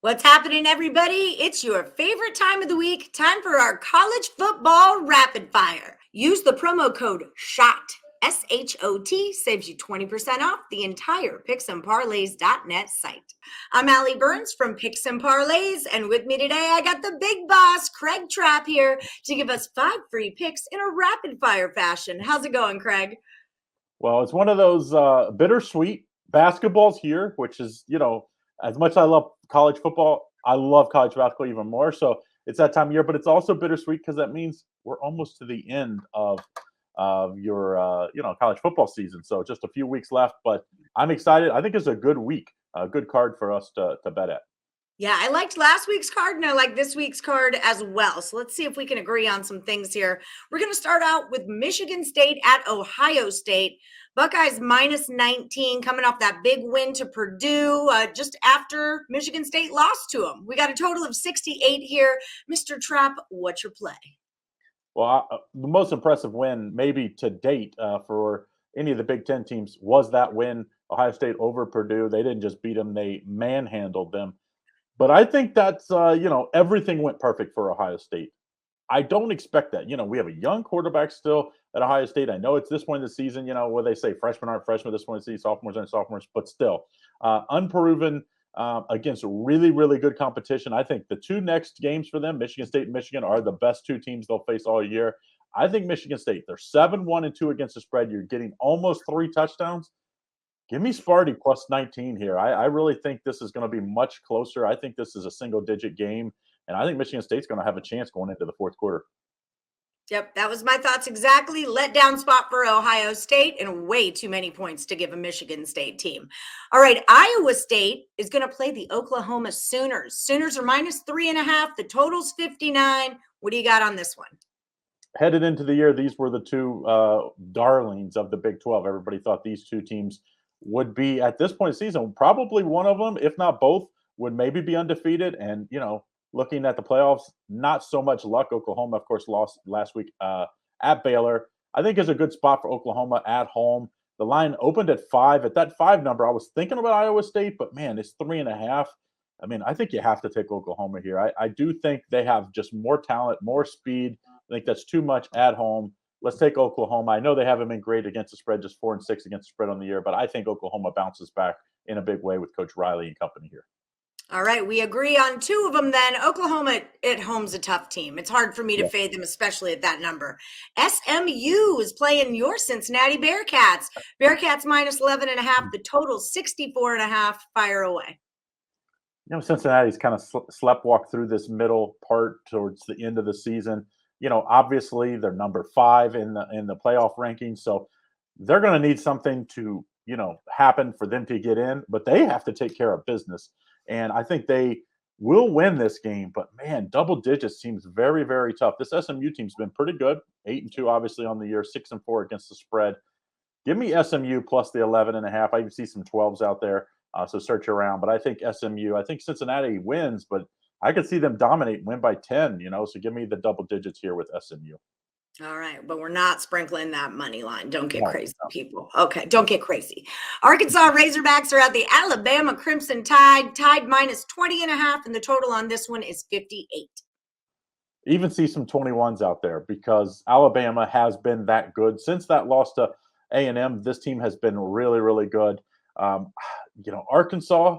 What's happening, everybody? It's your favorite time of the week. Time for our college football rapid fire. Use the promo code SHOT, SHOT, saves you 20% off the entire PicksandParlays.net site. I'm Allie Burns from Picks and Parlays, and with me today, I got the big boss, Craig Trapp, here to give us 5 free picks in a rapid fire fashion. How's it going, Craig? Well, it's one of those bittersweet basketballs here, which is, as much as I love college football, I love college basketball even more. So it's that time of year, but it's also bittersweet because that means we're almost to the end of your, college football season. So just a few weeks left, but I'm excited. I think it's a good week, a good card for us to bet at. Yeah, I liked last week's card and I like this week's card as well. So let's see if we can agree on some things here. We're going to start out with Michigan State at Ohio State. Buckeyes minus 19 coming off that big win to Purdue just after Michigan State lost to them. We got a total of 68 here. Mr. Trapp, what's your play? Well, the most impressive win maybe to date for any of the Big Ten teams was that win, Ohio State over Purdue. They didn't just beat them, they manhandled them. But I think that's, everything went perfect for Ohio State. I don't expect that. We have a young quarterback still at Ohio State. I know it's this point in the season, where they say freshmen aren't freshmen this point in the season, sophomores aren't sophomores, but still unproven against really, really good competition. I think the two next games for them, Michigan State and Michigan, are the best two teams they'll face all year. I think Michigan State, they're 7-1-2 against the spread. You're getting almost 3 touchdowns. Give me Sparty plus 19 here. I really think this is going to be much closer. I think this is a single-digit game, and I think Michigan State's going to have a chance going into the fourth quarter. Yep, that was my thoughts exactly. Letdown spot for Ohio State and way too many points to give a Michigan State team. All right, Iowa State is going to play the Oklahoma Sooners. Sooners are minus 3.5. The total's 59. What do you got on this one? Headed into the year, these were the two darlings of the Big 12. Everybody thought these two teams would be, at this point in the season, probably one of them, if not both, would maybe be undefeated. And, looking at the playoffs, not so much luck. Oklahoma, of course, lost last week at Baylor. I think is a good spot for Oklahoma at home. The line opened at 5. At that 5 number, I was thinking about Iowa State, but man, it's 3.5. I mean, I think you have to take Oklahoma here. I do think they have just more talent, more speed. I think that's too much at home. Let's take Oklahoma. I know they haven't been great against the spread, just 4-6 against the spread on the year, but I think Oklahoma bounces back in a big way with Coach Riley and company here. All right, we agree on 2 of them then. Oklahoma at home's a tough team. It's hard for me to fade them, especially at that number. SMU is playing your Cincinnati Bearcats. Bearcats minus 11.5. The total 64.5. Fire away. Cincinnati's kind of sleptwalked through this middle part towards the end of the season. Obviously they're number 5 in the playoff rankings, so they're going to need something to happen for them to get in. But they have to take care of business. And I think they will win this game, but man, double digits seems very, very tough. This SMU team's been pretty good, 8-2 obviously on the year, 6-4 against the spread. Give me SMU plus the 11.5. I even see some 12s out there, so search around. But I think SMU. I think Cincinnati wins, but I could see them dominate and win by 10. So give me the double digits here with SMU. All right, but we're not sprinkling that money line. Don't get crazy, people. Okay, don't get crazy. Arkansas Razorbacks are at the Alabama Crimson Tide. Tide minus 20.5, and the total on this one is 58. Even see some 21s out there because Alabama has been that good. Since that loss to A&M, this team has been really, really good. Arkansas,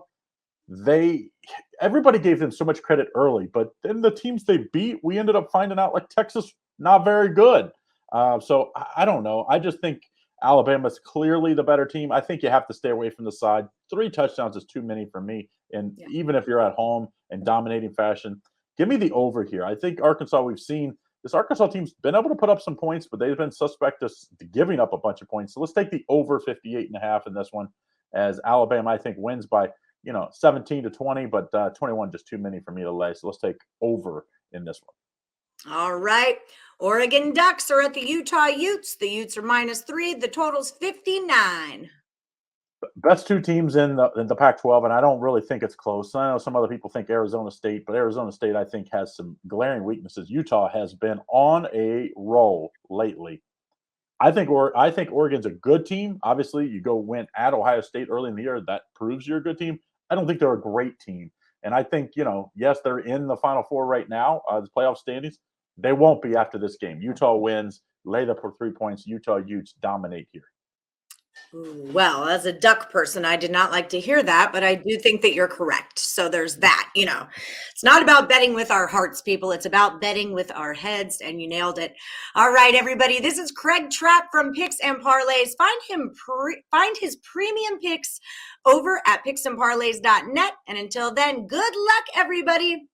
everybody gave them so much credit early, but then the teams they beat, we ended up finding out like Texas, not very good. So I don't know. I just think Alabama's clearly the better team. I think you have to stay away from the side. 3 touchdowns is too many for me. And even if you're at home in dominating fashion, give me the over here. I think Arkansas, we've seen this Arkansas team's been able to put up some points, but they've been suspect of giving up a bunch of points. So let's take the over 58.5 in this one, as Alabama, I think, wins by 17-20, but 21 just too many for me to lay. So let's take over in this one. All right. Oregon Ducks are at the Utah Utes. The Utes are minus 3. The total's 59. Best 2 teams in the Pac-12, and I don't really think it's close. I know some other people think Arizona State, but Arizona State, I think, has some glaring weaknesses. Utah has been on a roll lately. I think Oregon's a good team. Obviously, you go win at Ohio State early in the year. That proves you're a good team. I don't think they're a great team. And I think, yes, they're in the Final Four right now, the playoff standings. They won't be after this game. Utah wins, lay the 3 points. Utah Utes dominate here. Ooh, well, as a Duck person, I did not like to hear that, but I do think that you're correct. So there's that. It's not about betting with our hearts, people. It's about betting with our heads, and you nailed it. All right, everybody. This is Craig Trapp from Picks and Parlays. Find his premium picks over at picksandparlays.net. And until then, good luck, everybody.